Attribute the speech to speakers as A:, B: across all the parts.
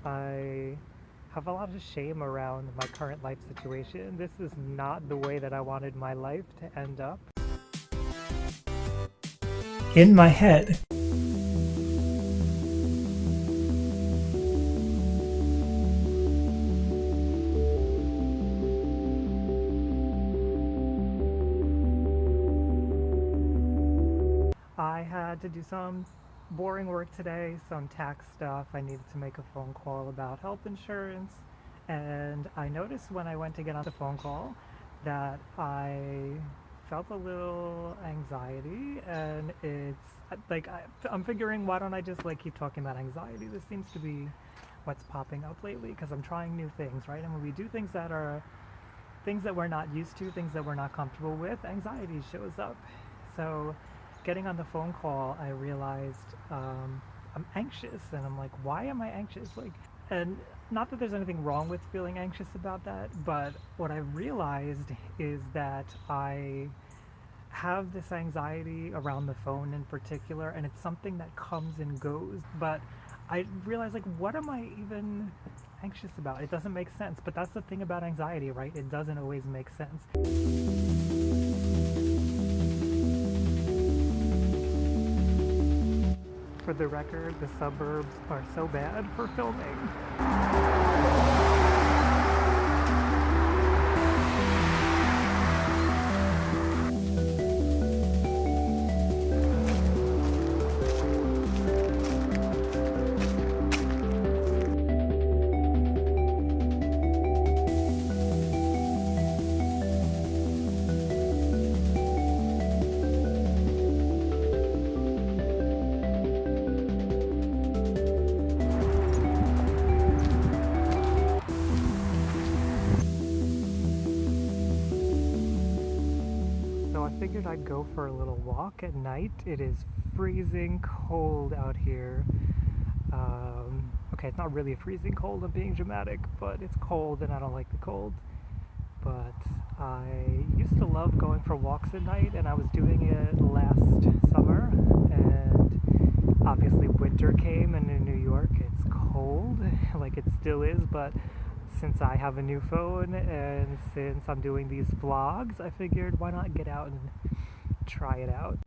A: I have a lot of shame around my current life situation. This is not the way that I wanted my life to end up. In my head, I had to do some boring work today, some tax stuff. I needed to make a phone call about health insurance, and I noticed when I went to get on the phone call that I felt a little anxiety, and it's like I'm figuring, why don't I just like keep talking about anxiety? This seems to be what's popping up lately because I'm trying new things, right? And when we do things that are things that we're not used to, things that we're not comfortable with, anxiety shows up. So, getting on the phone call, I realized I'm anxious, and I'm like, why am I anxious? And not that there's anything wrong with feeling anxious about that, but what I realized is that I have this anxiety around the phone in particular, and it's something that comes and goes. But I realized, like, what am I even anxious about? It doesn't make sense. But that's the thing about anxiety, right? It doesn't always make sense. For the record, the suburbs are so bad for filming. So I figured I'd go for a little walk at night. It is freezing cold out here. Okay, it's not really a freezing cold, I'm being dramatic, but it's cold and I don't like the cold. But I used to love going for walks at night, and I was doing it last summer, and obviously winter came, and in New York it's cold, like it still is, but since I have a new phone and since I'm doing these vlogs, I figured why not get out and try it out.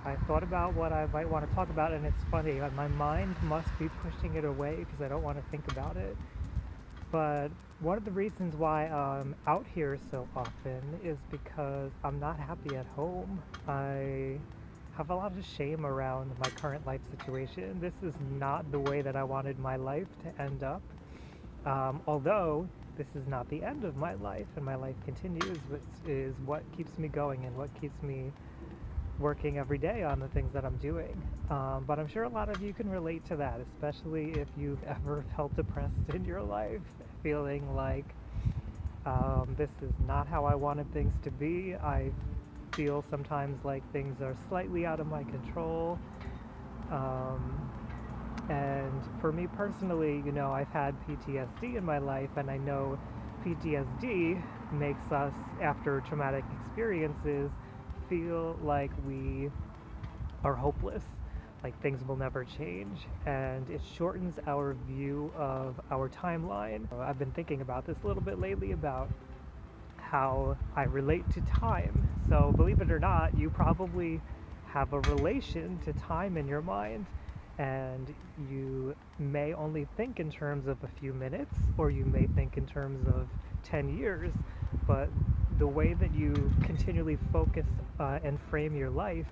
A: I thought about what I might want to talk about, and it's funny, my mind must be pushing it away because I don't want to think about it. But one of the reasons why I'm out here so often is because I'm not happy at home. I have a lot of shame around my current life situation. This is not the way that I wanted my life to end up. Although this is not the end of my life, and my life continues, which is what keeps me going and what keeps me working every day on the things that I'm doing. But I'm sure a lot of you can relate to that, especially if you've ever felt depressed in your life, feeling like this is not how I wanted things to be. I feel sometimes like things are slightly out of my control. And for me personally, I've had PTSD in my life, and I know PTSD makes us, after traumatic experiences, feel like we are hopeless, like things will never change, and it shortens our view of our timeline. I've been thinking about this a little bit lately about how I relate to time. So believe it or not, you probably have a relation to time in your mind, and you may only think in terms of a few minutes, or you may think in terms of 10 years, but the way that you continually focus and frame your life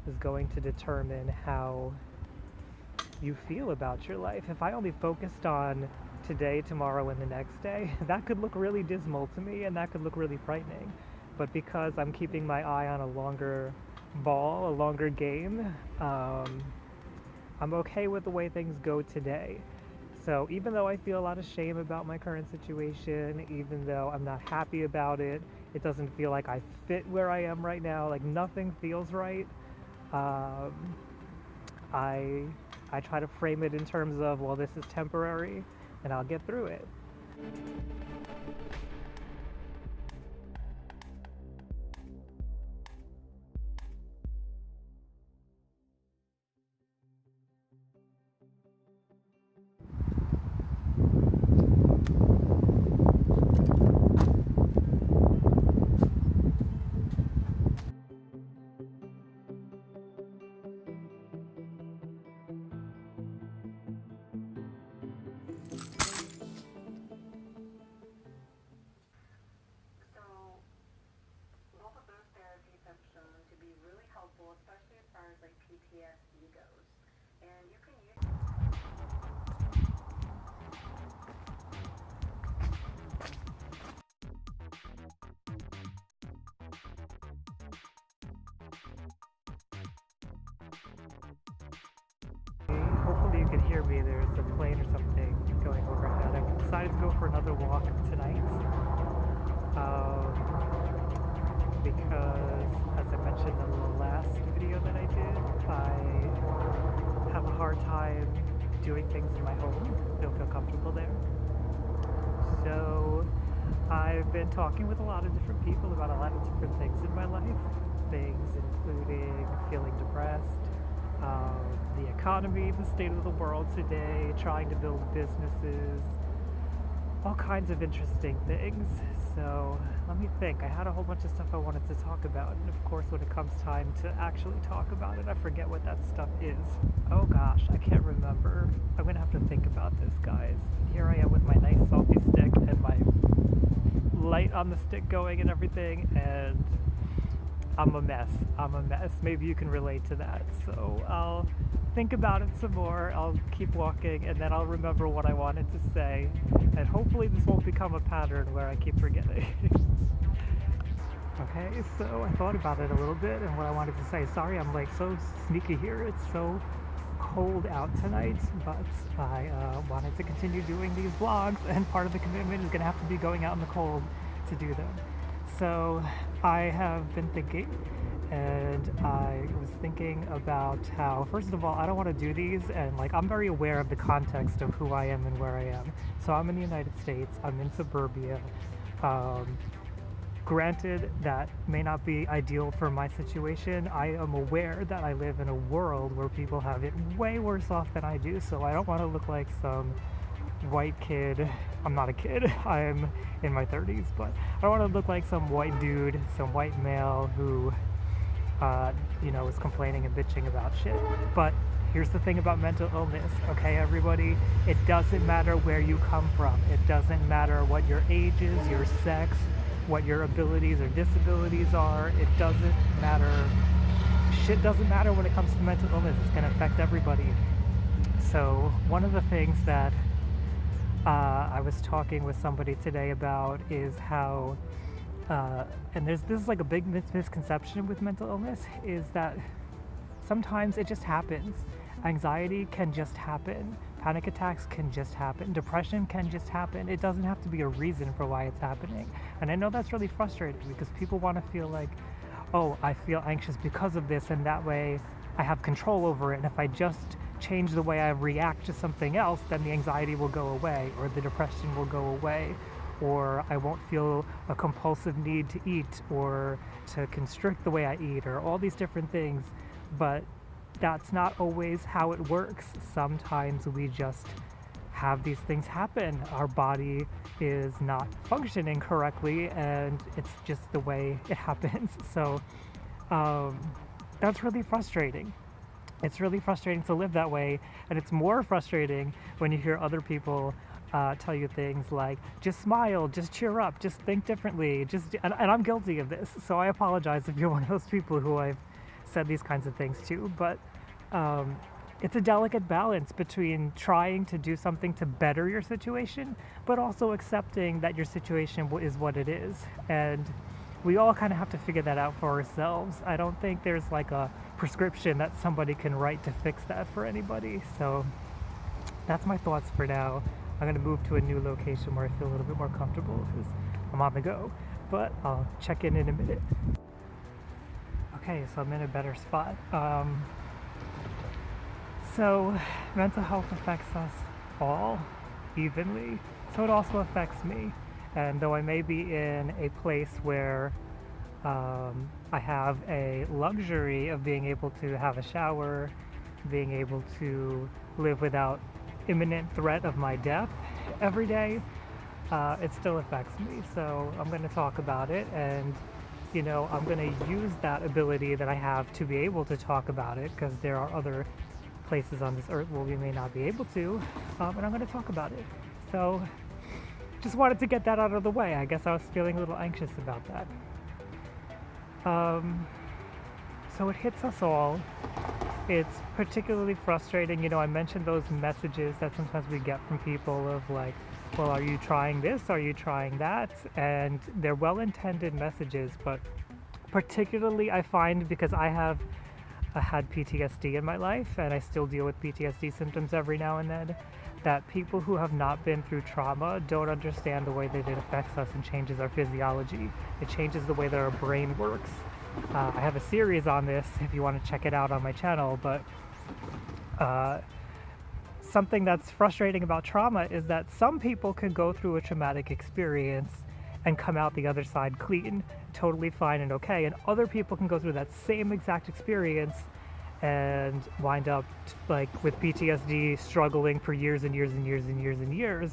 A: is going to determine how you feel about your life. If I only focused on today, tomorrow, and the next day, that could look really dismal to me, and that could look really frightening. But because I'm keeping my eye on a longer ball, a longer game, I'm okay with the way things go today. So even though I feel a lot of shame about my current situation, even though I'm not happy about it, it doesn't feel like I fit where I am right now, like nothing feels right. I try to frame it in terms of, well, this is temporary and I'll get through it.
B: Especially as far as like PTSD goes. And you can use
A: Hopefully you can hear me. There's a plane or something going overhead. I decided to go for another walk tonight because, as I mentioned in the last video that I did, I have a hard time doing things in my home. I don't feel comfortable there. So I've been talking with a lot of different people about a lot of different things in my life. Things including feeling depressed, the economy, the state of the world today, trying to build businesses, all kinds of interesting things. So let me think. I had a whole bunch of stuff I wanted to talk about, and of course when it comes time to actually talk about it, I forget what that stuff is. Oh gosh, I can't remember. I'm gonna have to think about this, guys. Here I am with my nice selfie stick and my light on the stick going and everything, and I'm a mess. Maybe you can relate to that. So I'll think about it some more. I'll keep walking, and then I'll remember what I wanted to say. And hopefully this won't become a pattern where I keep forgetting. Okay, so I thought about it a little bit and what I wanted to say. Sorry, I'm like so sneaky here. It's so cold out tonight, but I wanted to continue doing these vlogs, and part of the commitment is going to have to be going out in the cold to do them. So I have been thinking, and I was thinking about how, first of all, I don't want to do these, and like I'm very aware of the context of who I am and where I am. So I'm in the United States, I'm in suburbia. Granted, that may not be ideal for my situation. I am aware that I live in a world where people have it way worse off than I do, so I don't want to look like some white kid. I'm not a kid, I'm in my 30s, but I don't want to look like some white dude, some white male who is complaining and bitching about shit. But here's the thing about mental illness, okay, everybody? It doesn't matter where you come from. It doesn't matter what your age is, your sex, what your abilities or disabilities are. It doesn't matter. Shit doesn't matter when it comes to mental illness. It's going to affect everybody. So one of the things that I was talking with somebody today about is how, and this is like a big misconception with mental illness, is that sometimes it just happens. Anxiety can just happen. Panic attacks can just happen. Depression can just happen. It doesn't have to be a reason for why it's happening. And I know that's really frustrating because people want to feel like, oh, I feel anxious because of this, and that way I have control over it. And if I just change the way I react to something else, then the anxiety will go away, or the depression will go away, or I won't feel a compulsive need to eat or to constrict the way I eat, or all these different things. But that's not always how it works. Sometimes we just have these things happen. Our body is not functioning correctly, and it's just the way it happens. So that's really frustrating. It's really frustrating to live that way, and it's more frustrating when you hear other people tell you things like, just smile, just cheer up, just think differently, and I'm guilty of this, so I apologize if you're one of those people who I've said these kinds of things to. But it's a delicate balance between trying to do something to better your situation, but also accepting that your situation is what it is. And we all kind of have to figure that out for ourselves. I don't think there's like a prescription that somebody can write to fix that for anybody. So that's my thoughts for now. I'm going to move to a new location where I feel a little bit more comfortable because I'm on the go. But I'll check in a minute. Okay, so I'm in a better spot. So, mental health affects us all evenly, so it also affects me. And though I may be in a place where I have a luxury of being able to have a shower, being able to live without imminent threat of my death every day, it still affects me. So I'm going to talk about it, and I'm going to use that ability that I have to be able to talk about it, because there are other places on this earth where we may not be able to, and I'm going to talk about it. So just wanted to get that out of the way. I guess I was feeling a little anxious about that. So it hits us all. It's particularly frustrating. I mentioned those messages that sometimes we get from people of like, well, are you trying this? Are you trying that? And they're well-intended messages, but particularly I find, because I have had PTSD in my life and I still deal with PTSD symptoms every now and then, that people who have not been through trauma don't understand the way that it affects us and changes our physiology. It changes the way that our brain works. I have a series on this if you want to check it out on my channel, but something that's frustrating about trauma is that some people can go through a traumatic experience and come out the other side clean, totally fine and okay, and other people can go through that same exact experience and wind up like with PTSD, struggling for years and years and years and years and years.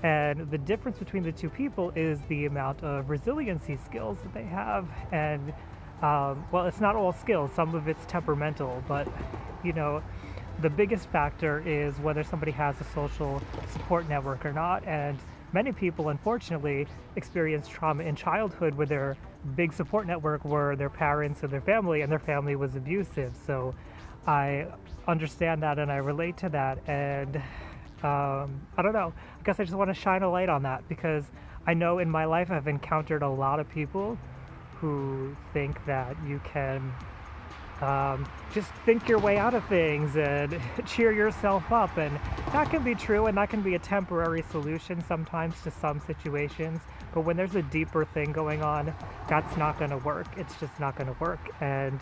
A: And the difference between the two people is the amount of resiliency skills that they have. And well, it's not all skills, some of it's temperamental, but the biggest factor is whether somebody has a social support network or not. And many people, unfortunately, experience trauma in childhood where their big support network were their parents or their family, and their family was abusive. So I understand that and I relate to that. And I don't know, I guess I just want to shine a light on that, because I know in my life I've encountered a lot of people who think that you can just think your way out of things and cheer yourself up, and that can be true, and that can be a temporary solution sometimes to some situations, but when there's a deeper thing going on, that's not going to work. It's just not going to work. And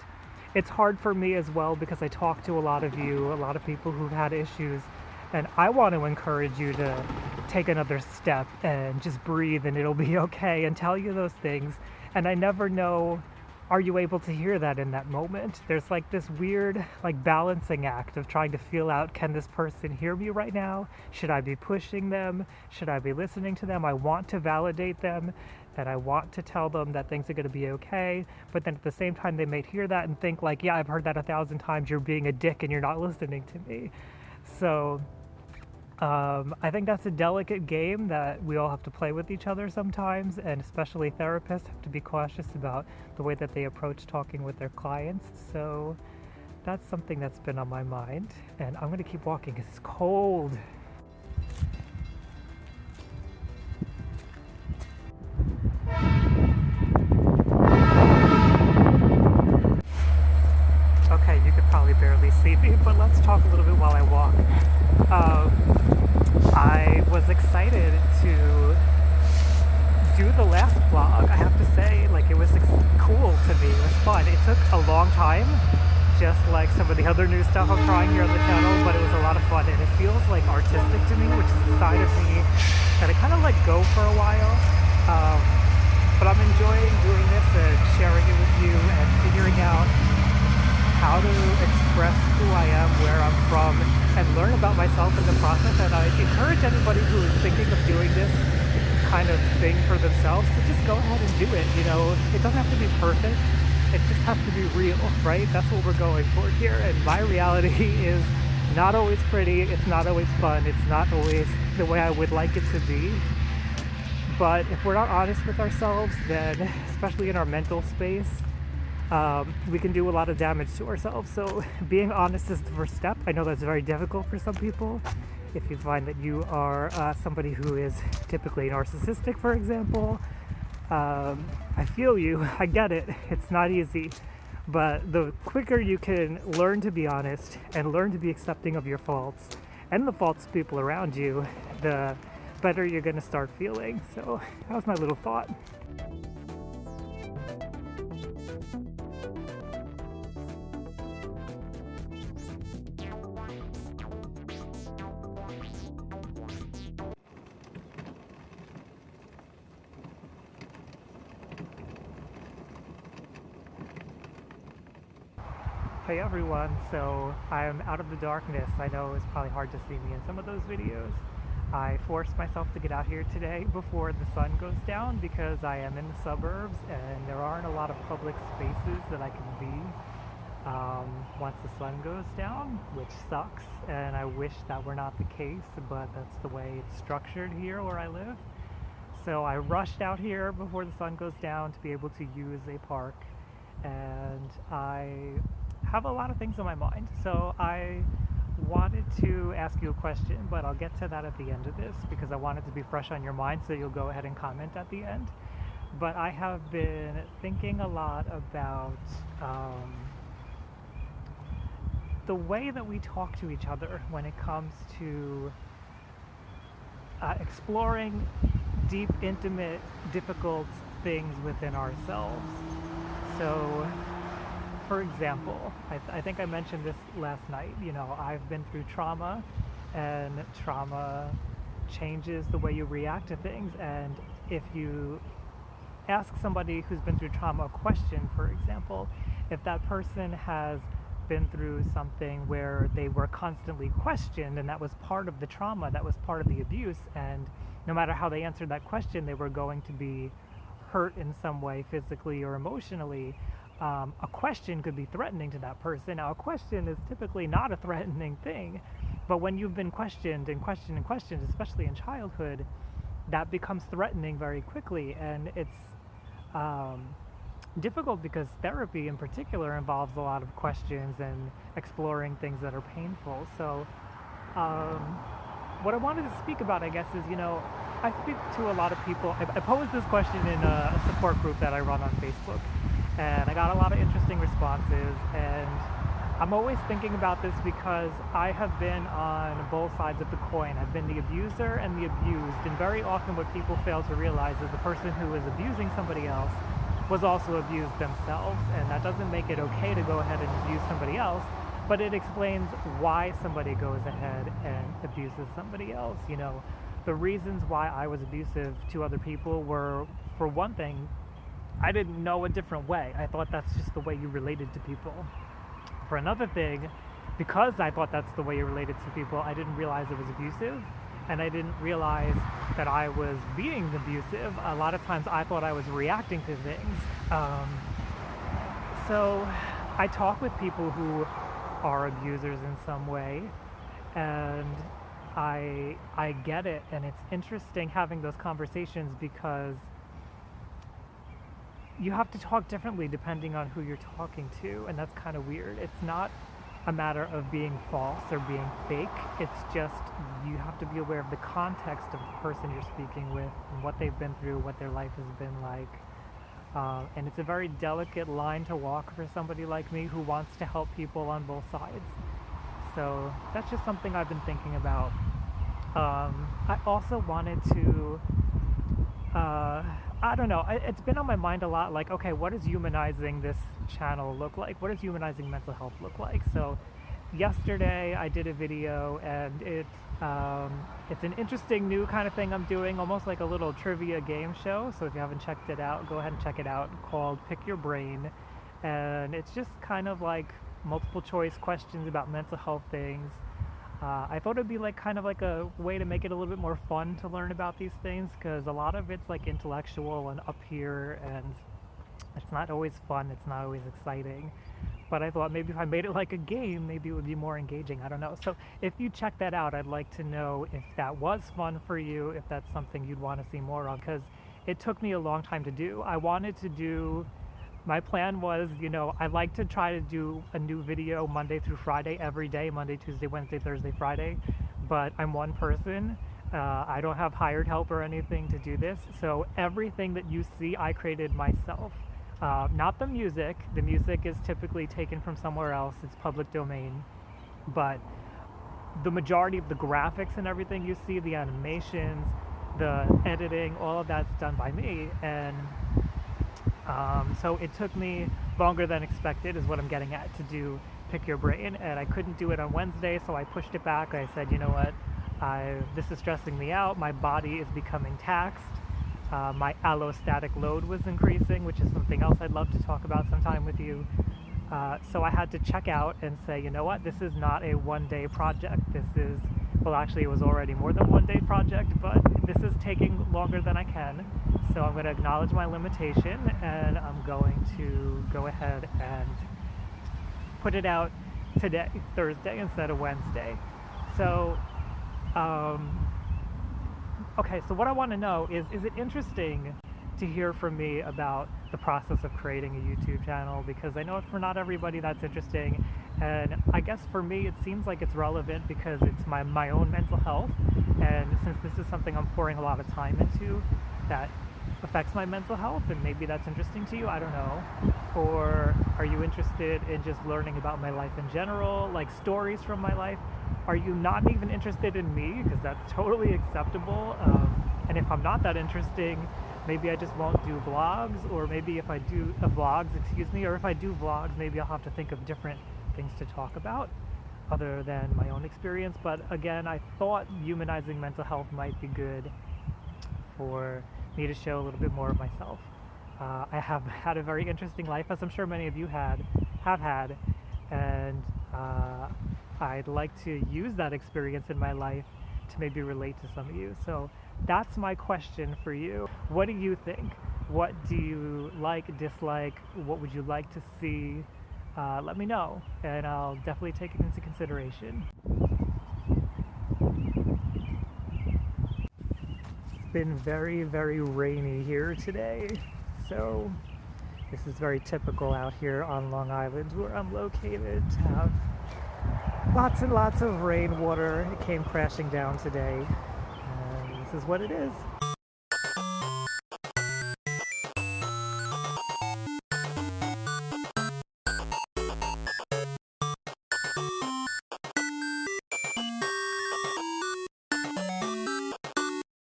A: it's hard for me as well, because I talk to a lot of you, a lot of people who've had issues, and I want to encourage you to take another step and just breathe and it'll be okay, and tell you those things. And I never know, are you able to hear that in that moment? There's like this weird like balancing act of trying to feel out, can this person hear me right now? Should I be pushing them? Should I be listening to them? I want to validate them and I want to tell them that things are going to be okay, but then at the same time they may hear that and think like, yeah, I've heard that 1,000 times, you're being a dick and you're not listening to me. So I think that's a delicate game that we all have to play with each other sometimes, and especially therapists have to be cautious about the way that they approach talking with their clients. So that's something that's been on my mind, and I'm going to keep walking because it's cold. Okay, you could probably barely see me, but let's talk a little bit while I walk. I was excited to do the last vlog. I have to say, like, it was cool to me. It was fun. It took a long time, just like some of the other new stuff I'm trying here on the channel, but it was a lot of fun, and it feels like artistic to me, which is a side of me that I kind of let go for a while. But I'm enjoying doing this and sharing it with you and figuring out how to express who I am, where I'm from, and learn about myself in the process. And I encourage anybody who is thinking of doing this kind of thing for themselves to just go ahead and do it. It doesn't have to be perfect. It just has to be real, right? That's what we're going for here. And my reality is not always pretty. It's not always fun. It's not always the way I would like it to be. But if we're not honest with ourselves, then especially in our mental space, we can do a lot of damage to ourselves. So being honest is the first step. I know that's very difficult for some people. If you find that you are somebody who is typically narcissistic, for example, I feel you. I get it. It's not easy. But the quicker you can learn to be honest and learn to be accepting of your faults and the faults of people around you, the better you're going to start feeling. So that was my little thought. Hey everyone, so I'm out of the darkness. I know it's probably hard to see me in some of those videos. I forced myself to get out here today before the sun goes down because I am in the suburbs and there aren't a lot of public spaces that I can be once the sun goes down, which sucks, and I wish that were not the case, but that's the way it's structured here where I live. So I rushed out here before the sun goes down to be able to use a park, and I have a lot of things on my mind. So I wanted to ask you a question, but I'll get to that at the end of this because I want it to be fresh on your mind, so you'll go ahead and comment at the end. But I have been thinking a lot about the way that we talk to each other when it comes to exploring deep, intimate, difficult things within ourselves. So, for example, I think I mentioned this last night, I've been through trauma, and trauma changes the way you react to things. And if you ask somebody who's been through trauma a question, for example, if that person has been through something where they were constantly questioned and that was part of the trauma, that was part of the abuse, and no matter how they answered that question, they were going to be hurt in some way, physically or emotionally. A question could be threatening to that person. Now, a question is typically not a threatening thing, but when you've been questioned and questioned and questioned, especially in childhood, that becomes threatening very quickly, and it's difficult because therapy in particular involves a lot of questions and exploring things that are painful. So what I wanted to speak about, I guess, is, I speak to a lot of people. I posed this question in a support group that I run on Facebook, and I got a lot of interesting responses, and I'm always thinking about this because I have been on both sides of the coin. I've been the abuser and the abused, and very often what people fail to realize is the person who is abusing somebody else was also abused themselves, and that doesn't make it okay to go ahead and abuse somebody else, but it explains why somebody goes ahead and abuses somebody else. The reasons why I was abusive to other people were, for one thing, I didn't know a different way. I thought that's just the way you related to people. For another thing, because I thought that's the way you related to people, I didn't realize it was abusive, and I didn't realize that I was being abusive. A lot of times I thought I was reacting to things. So I talk with people who are abusers in some way, and I get it, and it's interesting having those conversations because you have to talk differently depending on who you're talking to, and that's kind of weird. It's not a matter of being false or being fake. It's just you have to be aware of the context of the person you're speaking with and what they've been through, what their life has been like. And it's a very delicate line to walk for somebody like me who wants to help people on both sides. So that's just something I've been thinking about. I also wanted to I don't know, it's been on my mind a lot, like, okay, what does humanizing this channel look like? What does humanizing mental health look like? So yesterday I did a video, and it's an interesting new kind of thing I'm doing, almost like a little trivia game show. So if you haven't checked it out, go ahead and check it out, called Pick Your Brain. And it's just kind of like multiple choice questions about mental health things. I thought it'd be kind of like a way to make it a little bit more fun to learn about these things, because a lot of it's like intellectual and up here, and it's not always fun, it's not always exciting. But I thought maybe if I made it like a game, maybe it would be more engaging. I don't know. So if you check that out, I'd like to know if that was fun for you, if that's something you'd want to see more of, because it took me a long time to do. My plan was, I like to try to do a new video Monday through Friday every day, Monday, Tuesday, Wednesday, Thursday, Friday, but I'm one person. I don't have hired help or anything to do this, so everything that you see I created myself. Not the music. The music is typically taken from somewhere else. It's public domain, but the majority of the graphics and everything you see, the animations, the editing, all of that's done by me, and so it took me longer than expected, is what I'm getting at, to do Pick Your Brain, and I couldn't do it on Wednesday, so I pushed it back. I said, you know what, this is stressing me out, my body is becoming taxed, my allostatic load was increasing, which is something else I'd love to talk about sometime with you. So I had to check out and say, you know what, this is not a one-day project. This is, well, actually, it was already more than one-day project, but this is taking longer than I can. So I'm going to acknowledge my limitation, and I'm going to go ahead and put it out today, Thursday, instead of Wednesday. So, okay, so what I want to know is it interesting to hear from me about the process of creating a YouTube channel? Because I know for not everybody that's interesting, and I guess for me it seems like it's relevant because it's my own mental health, and since this is something I'm pouring a lot of time into that affects my mental health, and maybe that's interesting to you, I don't know. Or are you interested in just learning about my life in general, like stories from my life? Are you not even interested in me? Because that's totally acceptable. And if I'm not that interesting, maybe I just won't do vlogs, or maybe if I do vlogs, excuse me, or if I do vlogs, maybe I'll have to think of different things to talk about other than my own experience. But again, I thought humanizing mental health might be good for me to show a little bit more of myself. I have had a very interesting life, as I'm sure many of you have had, and I'd like to use that experience in my life to maybe relate to some of you. So that's my question for you. What do you think? What do you like, dislike? What would you like to see? Let me know, and I'll definitely take it into consideration. It's been very, very rainy here today, so this is very typical out here on Long Island where I'm located to have lots and lots of rainwater. It came crashing down today, and this is what it is.